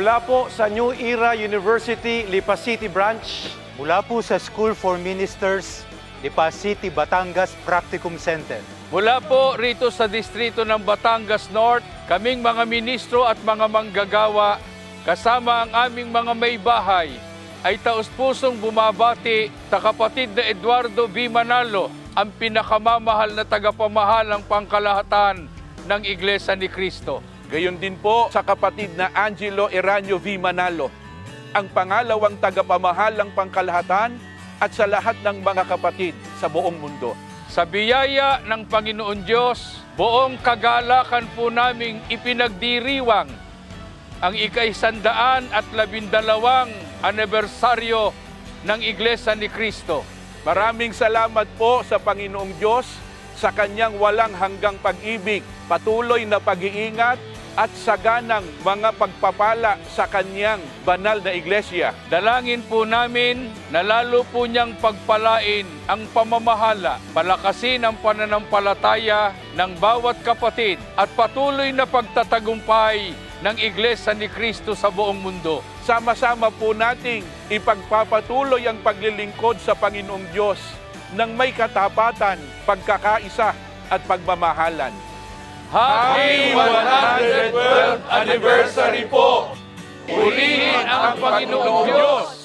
Mula po sa New Era University, Lipa City Branch. Mula po sa School for Ministers, Lipa City, Batangas Practicum Center. Mula po rito sa distrito ng Batangas North, kaming mga ministro at mga manggagawa, kasama ang aming mga may bahay, ay taus-pusong bumabati sa kapatid na Eduardo V. Manalo, ang pinakamamahal na tagapamahalang pangkalahatan ng Iglesia ni Cristo. Gayon din po sa kapatid na Angelo Eranio V. Manalo, ang pangalawang tagapamahalang pangkalahatan at sa lahat ng mga kapatid sa buong mundo. Sa biyaya ng Panginoon Diyos, buong kagalakan po naming ipinagdiriwang ang ika-112 anibersaryo ng Iglesia ni Cristo. Maraming salamat po sa Panginoong Diyos sa kanyang walang hanggang pag-ibig, patuloy na pag-iingat at saganang mga pagpapala sa kanyang banal na iglesia. Dalangin po namin na lalo po niyang pagpalain ang pamamahala, palakasin ang pananampalataya ng bawat kapatid at patuloy na pagtatagumpay ng Iglesia ni Cristo sa buong mundo. Sama-sama po nating ipagpapatuloy ang paglilingkod sa Panginoong Diyos ng may katapatan, pagkakaisa at pagmamahalan. Happy 112th anniversary po! Purihin ang Panginoong Diyos!